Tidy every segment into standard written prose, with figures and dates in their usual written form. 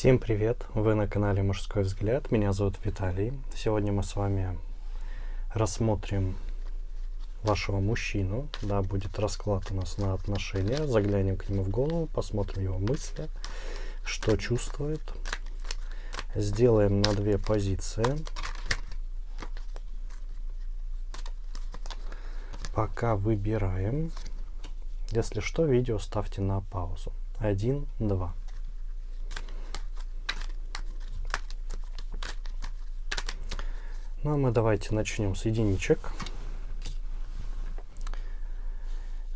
Всем привет! Вы на канале Мужской взгляд. Меня зовут Виталий. Сегодня мы с вами рассмотрим вашего мужчину. Да, будет расклад у нас на отношения. Заглянем к нему в голову, посмотрим его мысли, что чувствует. Сделаем на две позиции. Пока выбираем. Если что, видео ставьте на паузу. 1, 2. Ну а мы давайте начнем с единичек.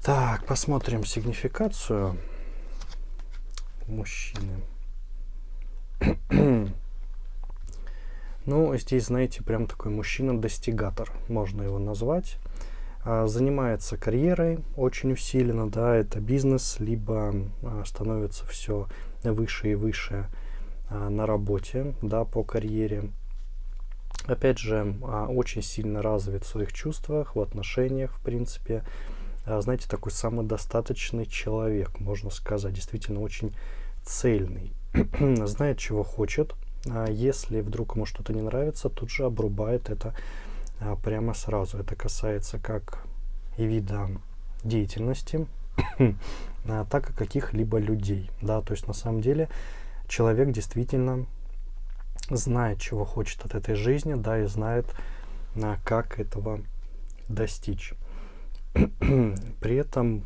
Так, посмотрим сигнификацию мужчины. Ну, здесь, знаете, прям такой мужчина-достигатор, можно его назвать. Занимается карьерой очень усиленно, да, это бизнес, либо становится все выше и выше на работе, да, по карьере. Опять же, очень сильно развит в своих чувствах, в отношениях, в принципе. Знаете, такой самодостаточный человек, можно сказать, действительно очень цельный. Знает, чего хочет. Если вдруг ему что-то не нравится, тут же обрубает это прямо сразу. Это касается как и вида деятельности, так и каких-либо людей. Да, то есть на самом деле человек действительно знает, чего хочет от этой жизни, да, и знает, как этого достичь. При этом,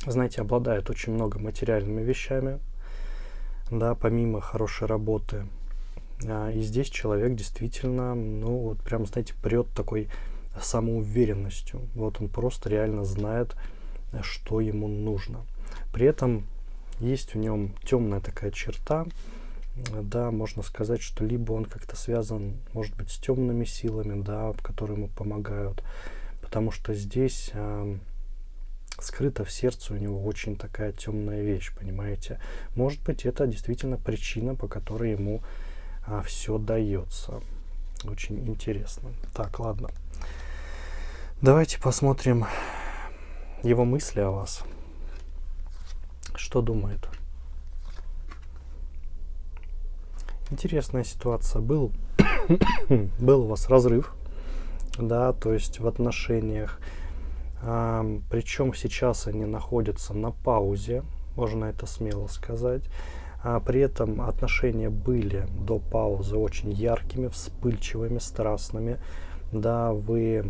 знаете, обладает очень много материальными вещами, да, помимо хорошей работы. И здесь человек действительно, ну, вот прям, знаете, прет такой самоуверенностью. Вот он просто реально знает, что ему нужно. При этом есть в нем темная такая черта. Да, можно сказать, что либо он как-то связан, может быть, с темными силами, да, которые ему помогают, потому что здесь скрыта в сердце у него очень такая темная вещь, понимаете. Может быть, это действительно причина, по которой ему все дается. Очень интересно. Так, ладно. Давайте посмотрим его мысли о вас. Что думает? Интересная ситуация. Был у вас разрыв, да, то есть в отношениях. Причем сейчас они находятся на паузе, можно это смело сказать. При этом отношения были до паузы очень яркими, вспыльчивыми, страстными. Да, вы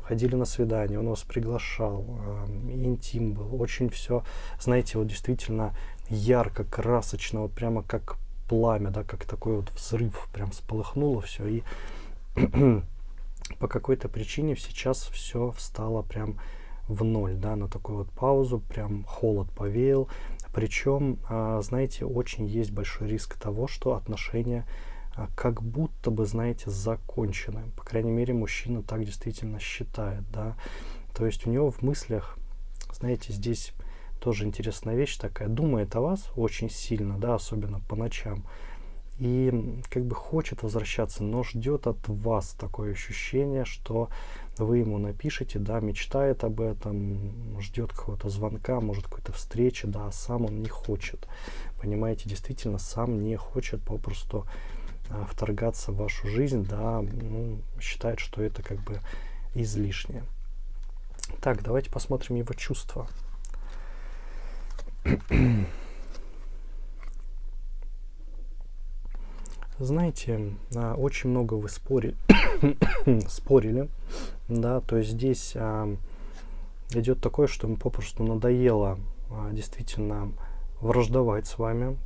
ходили на свидание, он вас приглашал, интим был, очень все, знаете, вот действительно ярко, красочно, вот прямо как пламя, да, как такой вот взрыв, прям вспыхнуло все, и по какой-то причине сейчас все встало прям в ноль, да, на такую вот паузу, прям холод повеял. Причем, знаете, очень есть большой риск того, что отношения как будто бы, знаете, закончены. По крайней мере, мужчина так действительно считает, да. То есть у него в мыслях, знаете, здесь тоже интересная вещь такая, думает о вас очень сильно, да, особенно по ночам. И как бы хочет возвращаться, но ждет от вас такое ощущение, что вы ему напишете, да, мечтает об этом, ждет какого-то звонка, может какой-то встречи, да, а сам он не хочет. Понимаете, действительно сам не хочет попросту вторгаться в вашу жизнь, да, ну, считает, что это как бы излишнее. Так, давайте посмотрим его чувства. Знаете, очень много вы спорили, да, то есть здесь идет такое, что ему попросту надоело действительно враждовать с вами.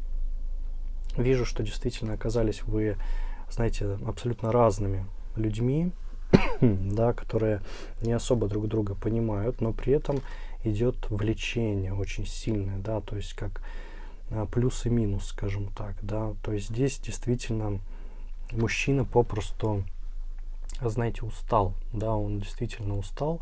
Вижу, что действительно оказались вы, знаете, абсолютно разными людьми, да, которые не особо друг друга понимают, но при этом идет влечение очень сильное, да, то есть как плюс и минус, скажем так, да, то есть здесь действительно мужчина попросту, знаете, устал, да, он действительно устал,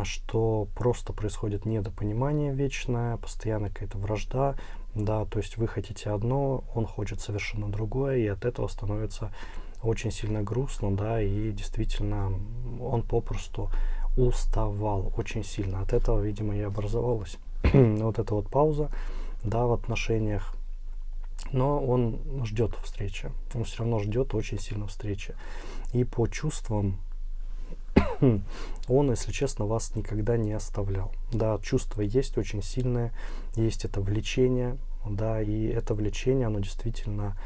что просто происходит недопонимание вечное, постоянно какая-то вражда, да, то есть вы хотите одно, он хочет совершенно другое, и от этого становится очень сильно грустно, да, и действительно он попросту уставал очень сильно. От этого, видимо, и образовалась вот эта вот пауза, да, в отношениях. но он ждет встречи. Он все равно ждет очень сильно встречи. И по чувствам он, если честно, вас никогда не оставлял. Да, чувство есть очень сильное, есть это влечение, да, и это влечение, оно действительно,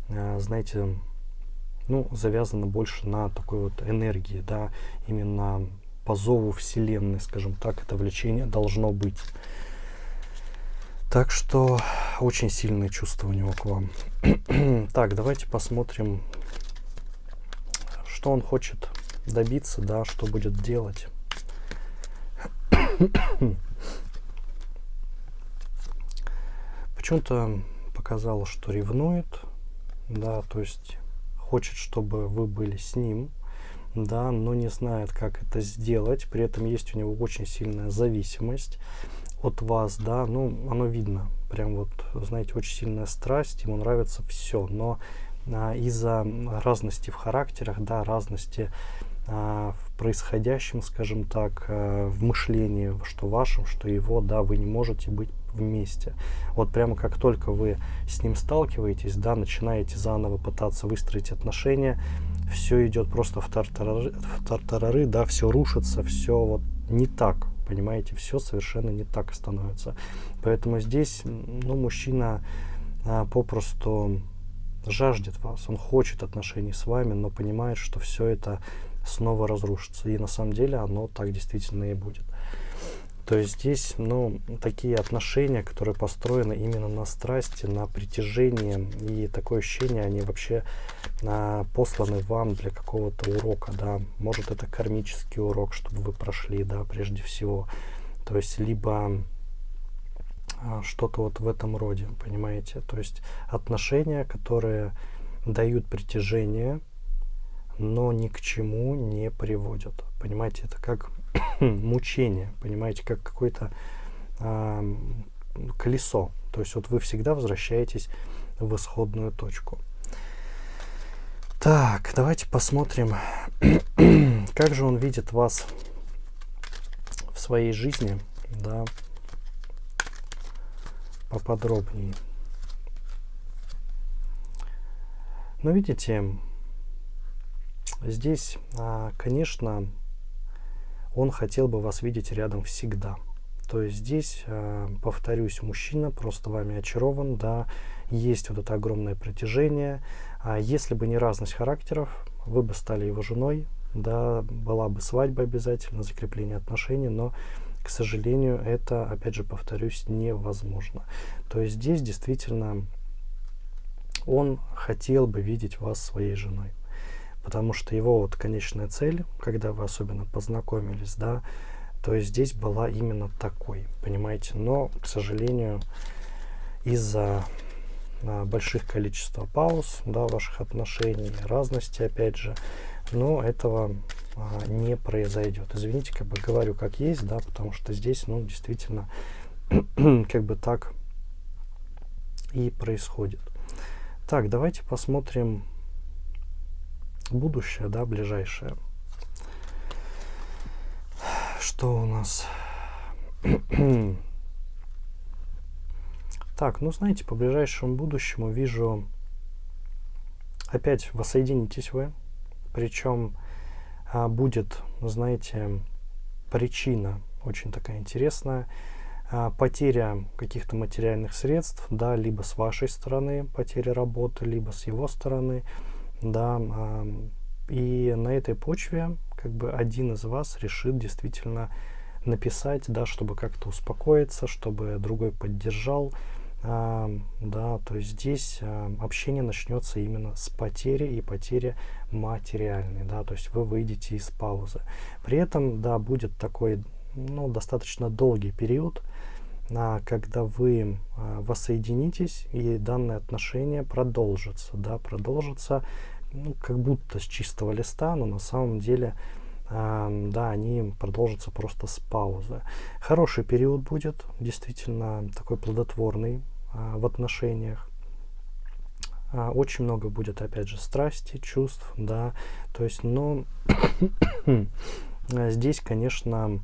знаете, ну, завязано больше на такой вот энергии, да, именно по зову Вселенной, скажем так, это влечение должно быть. Так что очень сильные чувства у него к вам. Так, давайте посмотрим, что он хочет добиться, да, что будет делать. Почему-то показало, что ревнует, да, то есть хочет, чтобы вы были с ним, да, но не знает, как это сделать. При этом есть у него очень сильная зависимость от вас, да, ну, оно видно, прям вот, знаете, очень сильная страсть, ему нравится все, но из-за разности в характерах, да, разности в происходящем, скажем так, в мышлении, что вашем, что его, да, вы не можете быть вместе. Вот прямо как только вы с ним сталкиваетесь, да, начинаете заново пытаться выстроить отношения, все идет просто в тартарары, да, все рушится, все вот не так, понимаете, все совершенно не так становится. Поэтому здесь, ну, мужчина попросту жаждет вас, он хочет отношений с вами, но понимает, что все это снова разрушится. И на самом деле оно так действительно и будет. То есть здесь, ну, такие отношения, которые построены именно на страсти, на притяжении, и такое ощущение, они вообще посланы вам для какого-то урока, да. Может, это кармический урок, чтобы вы прошли, да, прежде всего. То есть, либо что-то вот в этом роде, понимаете. То есть отношения, которые дают притяжение, но ни к чему не приводят. Понимаете, это как мучение, понимаете, как какое-то колесо. То есть вот вы всегда возвращаетесь в исходную точку. Так, давайте посмотрим, как же он видит вас в своей жизни, да, поподробнее. Ну, видите, здесь, конечно, он хотел бы вас видеть рядом всегда. То есть здесь, повторюсь, мужчина просто вами очарован, да, есть вот это огромное притяжение. Если бы не разность характеров, вы бы стали его женой, да, была бы свадьба обязательно, закрепление отношений, но, к сожалению, это, опять же, повторюсь, невозможно. То есть здесь действительно он хотел бы видеть вас своей женой. Потому что его вот конечная цель, когда вы особенно познакомились, да, то есть здесь была именно такой, понимаете. Но, к сожалению, из-за больших количества пауз, да, ваших отношений, разности, опять же, но этого не произойдет. Извините, как бы говорю как есть, да, потому что здесь, ну, действительно, как бы так и происходит. Так, давайте посмотрим будущее, да, ближайшее. Что у нас? Так, ну, знаете, по ближайшему будущему вижу, опять воссоединитесь вы, причем будет, знаете, причина очень такая интересная, потеря каких-то материальных средств, да, либо с вашей стороны потеря работы, либо с его стороны, да, и на этой почве как бы один из вас решит действительно написать, да, чтобы как-то успокоиться, чтобы другой поддержал, да, то есть здесь общение начнется именно с потери и потери материальной, да, то есть вы выйдете из паузы. При этом, да, будет такой, ну, достаточно долгий период, когда вы воссоединитесь, и данное отношение продолжится, да, продолжится, ну, как будто с чистого листа, но на самом деле, да, они продолжатся просто с паузы. Хороший период будет, действительно такой плодотворный в отношениях. Очень много будет, опять же, страсти, чувств, да, то есть, но здесь, конечно,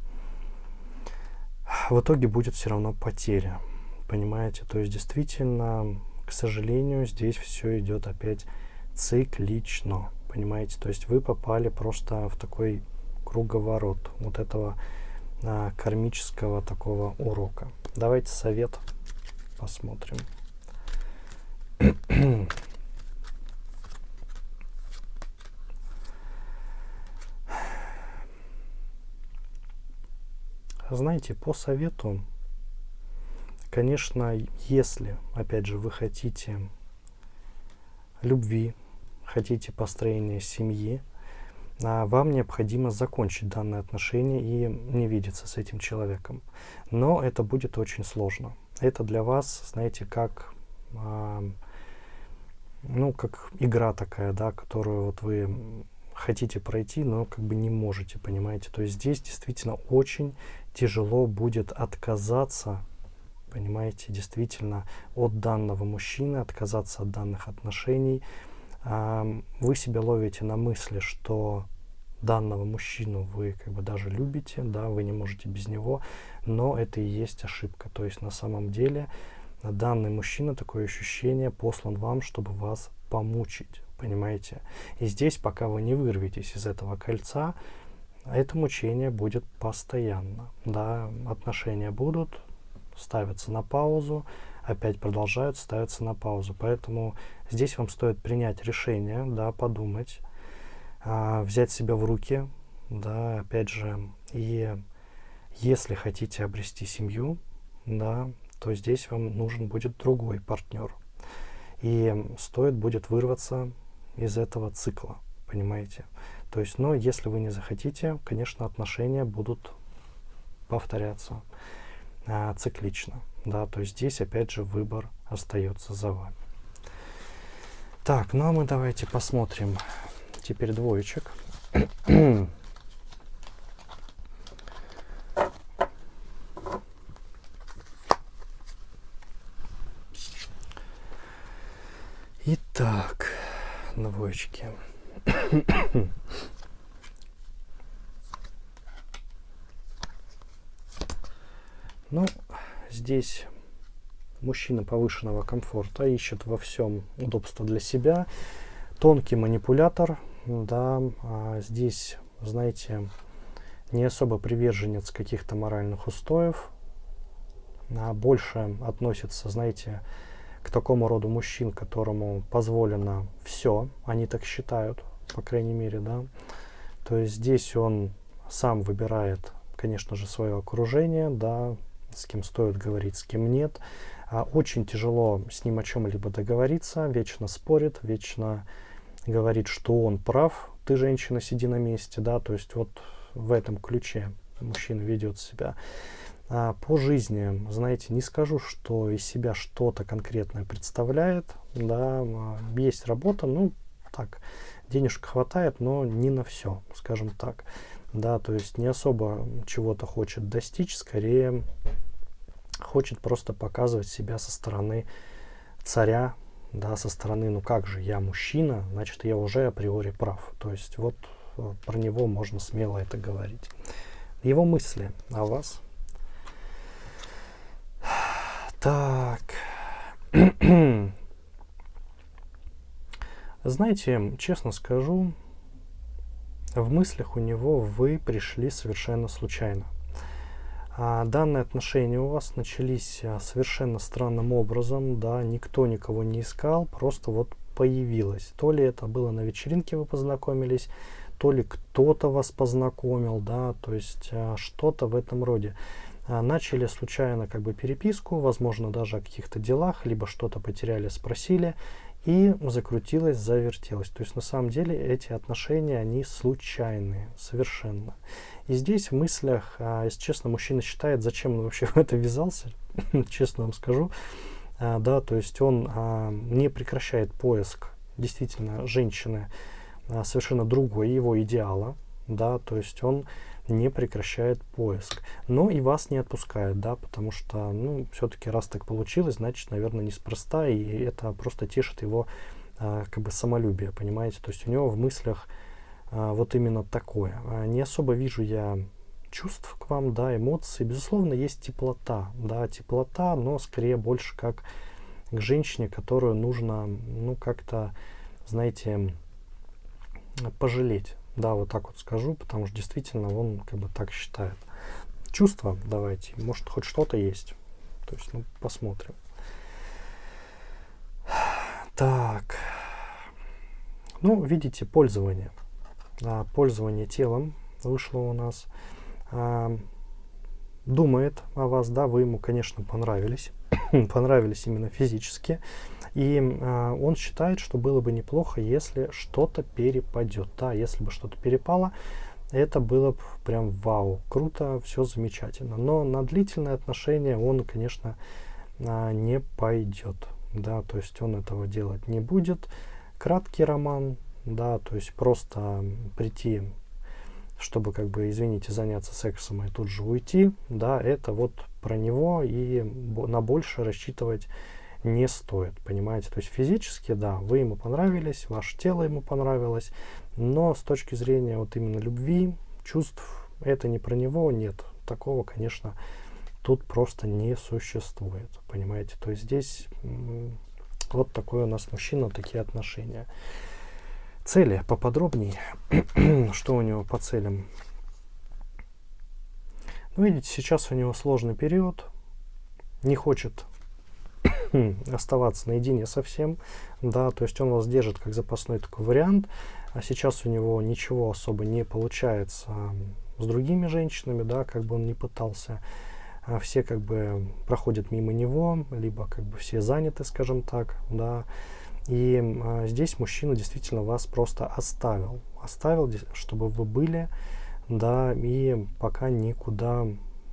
в итоге будет все равно потеря, понимаете, то есть, действительно, к сожалению, здесь все идет опять циклично, понимаете? То есть вы попали просто в такой круговорот вот этого кармического такого урока. Давайте совет посмотрим. Знаете, по совету, конечно, если, опять же, вы хотите любви, хотите построения семьи, вам необходимо закончить данные отношения и не видеться с этим человеком. Но это будет очень сложно. Это для вас, знаете, как, как игра такая, да, которую вот вы хотите пройти, но как бы не можете, понимаете. То есть здесь действительно очень тяжело будет отказаться, понимаете, действительно от данного мужчины, отказаться от данных отношений. Вы себя ловите на мысли, что данного мужчину вы как бы даже любите, да, вы не можете без него, но это и есть ошибка. То есть на самом деле данный мужчина, такое ощущение, послан вам, чтобы вас помучить, понимаете. И здесь, пока вы не вырветесь из этого кольца, это мучение будет постоянно, да, отношения будут, ставятся на паузу, опять продолжают ставиться на паузу. Поэтому здесь вам стоит принять решение, да, подумать, взять себя в руки, да, опять же, и если хотите обрести семью, да, то здесь вам нужен будет другой партнер. И стоит будет вырваться из этого цикла, понимаете. То есть, но если вы не захотите, конечно, отношения будут повторяться циклично, да, то есть здесь опять же выбор остается за вами. Так, ну а мы давайте посмотрим теперь двоечек. Итак, двоечки. Ну, здесь мужчина повышенного комфорта ищет во всем удобство для себя. Тонкий манипулятор, да, здесь, знаете, не особо приверженец каких-то моральных устоев, а больше относится, знаете, к такому роду мужчин, которому позволено все, они так считают, по крайней мере, да. То есть здесь он сам выбирает, конечно же, свое окружение, да, с кем стоит говорить, с кем нет. Очень тяжело с ним о чем-либо договориться, вечно спорит, вечно говорит, что он прав, ты, женщина, сиди на месте, да, то есть вот в этом ключе мужчина ведет себя. По жизни, знаете, не скажу, что из себя что-то конкретное представляет, да, есть работа, ну, так, денежек хватает, но не на все, скажем так, да, то есть не особо чего-то хочет достичь, скорее хочет просто показывать себя со стороны царя, да, со стороны, ну как же, я мужчина, значит, я уже априори прав, то есть вот про него можно смело это говорить. Его мысли о вас. Так. Знаете, честно скажу, в мыслях у него вы пришли совершенно случайно. Данные отношения у вас начались совершенно странным образом, да, никто никого не искал, просто вот появилось. То ли это было на вечеринке, вы познакомились, то ли кто-то вас познакомил, да, то есть что-то в этом роде. Начали случайно как бы переписку, возможно, даже о каких-то делах, либо что-то потеряли, спросили, и закрутилось, завертелось. То есть на самом деле эти отношения, они случайные совершенно. И здесь в мыслях, если честно, мужчина считает, зачем он вообще в это ввязался, честно вам скажу. Да, то есть он не прекращает поиск действительно женщины совершенно другой, его идеала, да, то есть он не прекращает поиск, но и вас не отпускает, да, потому что, ну, все-таки раз так получилось, значит, наверное, неспроста, и это просто тешит его как бы самолюбие, понимаете, то есть у него в мыслях вот именно такое. Не особо вижу я чувств к вам, да, эмоций, безусловно, есть теплота, да, теплота, но скорее больше как к женщине, которую нужно, ну, как-то, знаете, пожалеть. Да, вот так вот скажу, потому что действительно он как бы так считает. Чувства давайте, может хоть что-то есть. То есть, ну, посмотрим. Так, ну, видите, пользование. Пользование телом вышло у нас. Думает о вас, да, вы ему, конечно, понравились. Понравились именно физически. И он считает, что было бы неплохо, если что-то перепадет. Да, если бы что-то перепало, это было бы прям вау, круто, все замечательно. Но на длительные отношения он, конечно, не пойдет. Да, то есть он этого делать не будет. Краткий роман, да, то есть просто прийти, чтобы, как бы, извините, заняться сексом и тут же уйти, да, это вот про него, и на больше рассчитывать не стоит, понимаете? То есть физически, да, вы ему понравились, ваше тело ему понравилось, но с точки зрения вот именно любви, чувств, это не про него, нет. Такого, конечно, тут просто не существует, понимаете? То есть здесь вот такой у нас мужчина, такие отношения. Цели поподробнее. Что у него по целям? Ну, видите, сейчас у него сложный период. Не хочет оставаться наедине совсем. Да, то есть он вас держит как запасной такой вариант. А сейчас у него ничего особо не получается с другими женщинами, да, как бы он ни пытался. Все как бы проходят мимо него, либо как бы все заняты, скажем так, да. И здесь мужчина действительно вас просто оставил, чтобы вы были, да, и пока никуда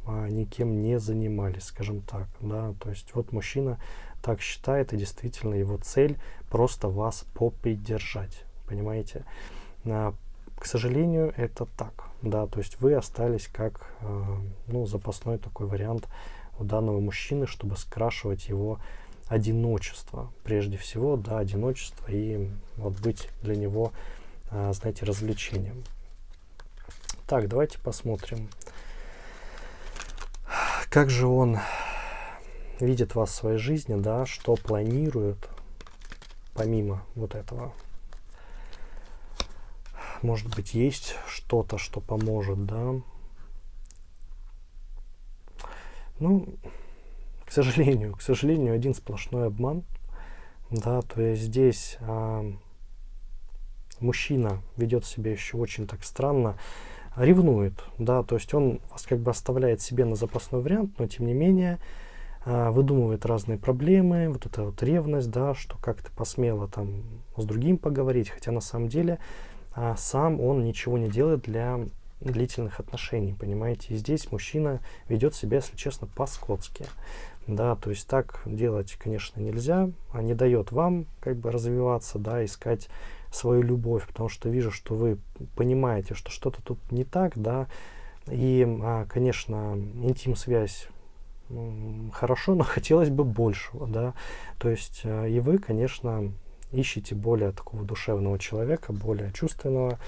никем не занимались, скажем так, да. То есть вот мужчина так считает, и действительно его цель просто вас попридержать, понимаете. К сожалению, это так, да, то есть вы остались как, ну, запасной такой вариант у данного мужчины, чтобы скрашивать его одиночество, прежде всего, да, одиночество, и вот быть для него, знаете, развлечением. Так, давайте посмотрим, как же он видит вас в своей жизни, да, что планирует помимо вот этого. Может быть, есть что-то, что поможет, да. Ну, к сожалению, один сплошной обман, да, то есть здесь мужчина ведет себя еще очень так странно, ревнует, да, то есть он вас как бы оставляет себе на запасной вариант, но тем не менее выдумывает разные проблемы, вот эта вот ревность, да, что как ты посмела там с другим поговорить, хотя на самом деле сам он ничего не делает для длительных отношений, понимаете, и здесь мужчина ведет себя, если честно, по-скотски, да, то есть так делать, конечно, нельзя, не дает вам как бы развиваться, да, искать свою любовь, потому что вижу, что вы понимаете, что что-то тут не так, да, и, конечно, интим-связь хорошо, но хотелось бы большего, да, то есть и вы, конечно, ищете более такого душевного человека, более чувственного,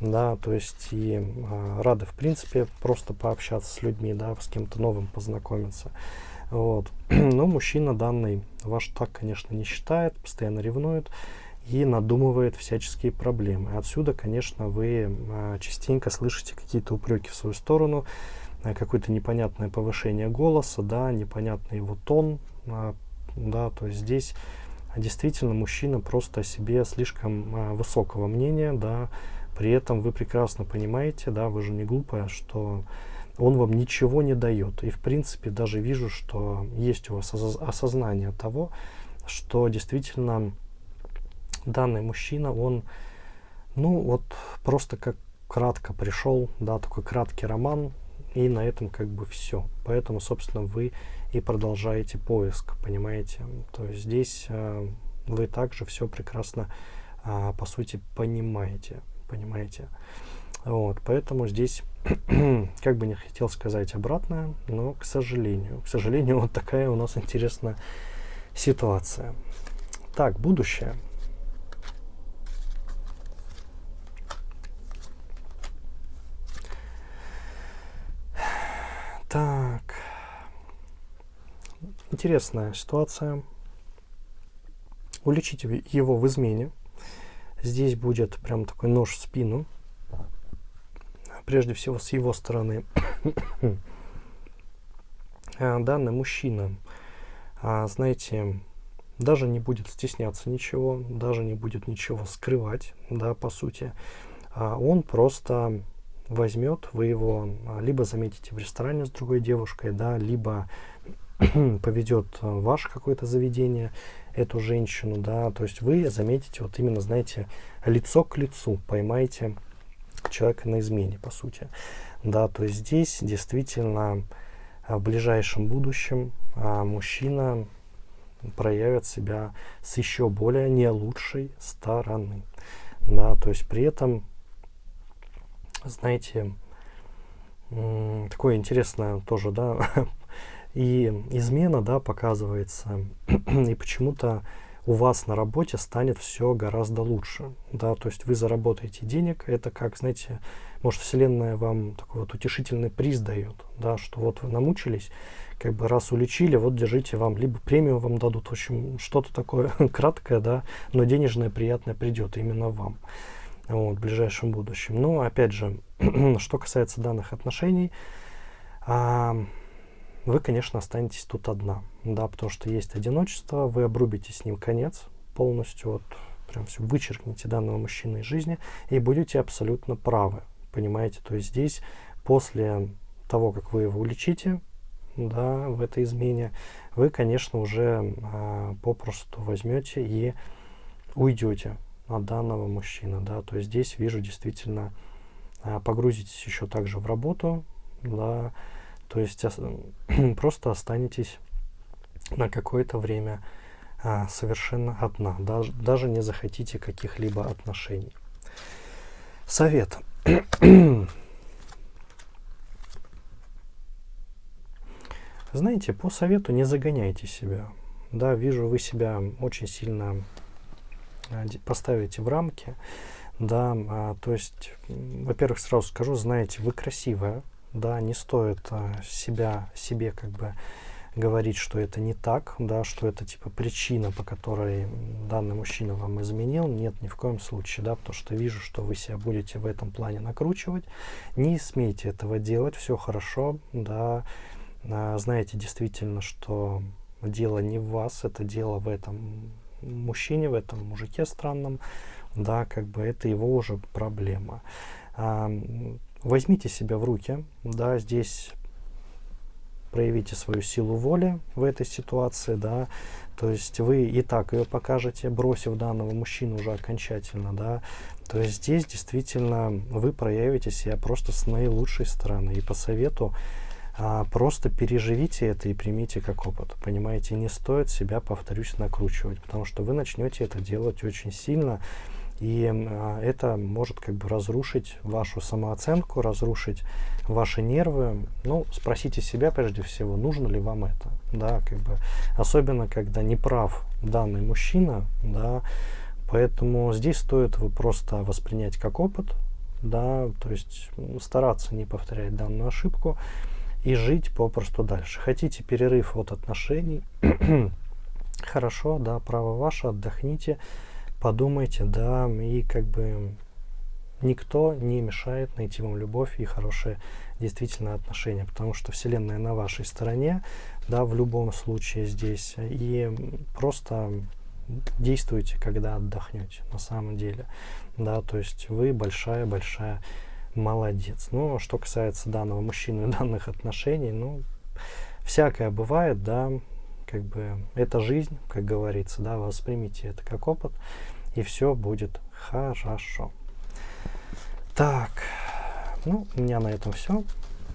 да, то есть и рады, в принципе, просто пообщаться с людьми, да, с кем-то новым познакомиться, вот, но мужчина данный ваш так, конечно, не считает, постоянно ревнует и надумывает всяческие проблемы. Отсюда, конечно, вы частенько слышите какие-то упреки в свою сторону, какое-то непонятное повышение голоса, да, непонятный его тон, да, то есть здесь действительно мужчина просто о себе слишком высокого мнения, да, при этом вы прекрасно понимаете, да, вы же не глупая, что он вам ничего не дает. И в принципе даже вижу, что есть у вас осознание того, что действительно данный мужчина, он, ну вот просто как кратко пришел, да, такой краткий роман, и на этом как бы все. Поэтому, собственно, вы и продолжаете поиск, понимаете. То есть здесь вы также все прекрасно, по сути, понимаете. Вот, поэтому здесь, как бы не хотел сказать обратное, но, к сожалению, вот такая у нас интересная ситуация. Так, будущее. Так, интересная ситуация. уличите его в измене. Здесь будет прям такой нож в спину. Прежде всего с его стороны. Данный мужчина, знаете, даже не будет стесняться ничего, даже не будет ничего скрывать, да, по сути. Он просто возьмет, вы его либо заметите в ресторане с другой девушкой, да, либо поведет в ваше какое-то заведение эту женщину, да, то есть вы заметите вот именно, знаете, лицо к лицу, поймаете человека на измене, по сути, да, то есть здесь действительно в ближайшем будущем мужчина проявит себя с еще более не лучшей стороны, да, то есть при этом, знаете, такое интересное тоже, да, и измена, да, показывается, и почему-то у вас на работе станет все гораздо лучше, да, то есть вы заработаете денег, это как, знаете, может, Вселенная вам такой вот утешительный приз дает, да, что вот вы намучились, как бы раз уличили, вот держите, вам либо премию вам дадут, в общем, что-то такое краткое, да, но денежное приятное придет именно вам, вот, в ближайшем будущем. Но, опять же, что касается данных отношений, вы, конечно, останетесь тут одна, да, потому что есть одиночество, вы обрубите с ним конец полностью, вот, прям все вычеркните данного мужчины из жизни и будете абсолютно правы, понимаете, то есть здесь после того, как вы его уличите, да, в этой измене, вы, конечно, уже попросту возьмете и уйдете от данного мужчины, да, то есть здесь вижу действительно погрузитесь еще также в работу, да, то есть просто останетесь на какое-то время совершенно одна, даже не захотите каких-либо отношений. Совет. Знаете, по совету не загоняйте себя. Да, вижу, вы себя очень сильно поставите в рамки. Да, то есть, во-первых, сразу скажу, знаете, вы красивая. Да, не стоит себе как бы говорить, что это не так, да, что это типа причина, по которой данный мужчина вам изменил. Нет, ни в коем случае, да, потому что вижу, что вы себя будете в этом плане накручивать. Не смейте этого делать, все хорошо, да. Знаете действительно, что дело не в вас, это дело в этом мужчине, в этом мужике странном, да, как бы это его уже проблема. Возьмите себя в руки, да, здесь проявите свою силу воли в этой ситуации, да, то есть вы и так ее покажете, бросив данного мужчину уже окончательно, да, то есть здесь действительно вы проявите себя просто с наилучшей стороны, и по совету просто переживите это и примите как опыт, понимаете, не стоит себя, повторюсь, накручивать, потому что вы начнете это делать очень сильно, и это может как бы разрушить вашу самооценку, разрушить ваши нервы. Ну, спросите себя прежде всего, нужно ли вам это, да, как бы, особенно когда не прав данный мужчина, да, поэтому здесь стоит его просто воспринять как опыт, да, то есть стараться не повторять данную ошибку и жить попросту дальше. Хотите перерыв от отношений, хорошо, да, право ваше, отдохните, подумайте, да, и как бы никто не мешает найти вам любовь и хорошие действительно отношения, потому что Вселенная на вашей стороне, да, в любом случае здесь, и просто действуйте, когда отдохнете, на самом деле, да, то есть вы большая-большая молодец. Ну, что касается данного мужчины и данных отношений, ну, всякое бывает, да, как бы это жизнь, как говорится, да, воспримите это как опыт, и все будет хорошо. Так, ну, у меня на этом все.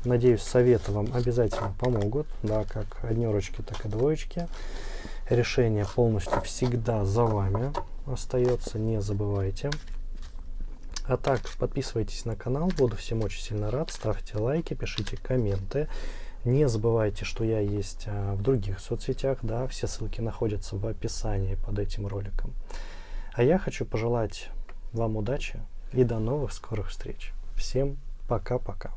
Надеюсь, советы вам обязательно помогут, да, как однерочки, так и двоечки. Решение полностью всегда за вами остается, не забывайте. А так, подписывайтесь на канал, буду всем очень сильно рад, ставьте лайки, пишите комменты. Не забывайте, что я есть в других соцсетях, да, все ссылки находятся в описании под этим роликом. А я хочу пожелать вам удачи и до новых скорых встреч. Всем пока-пока.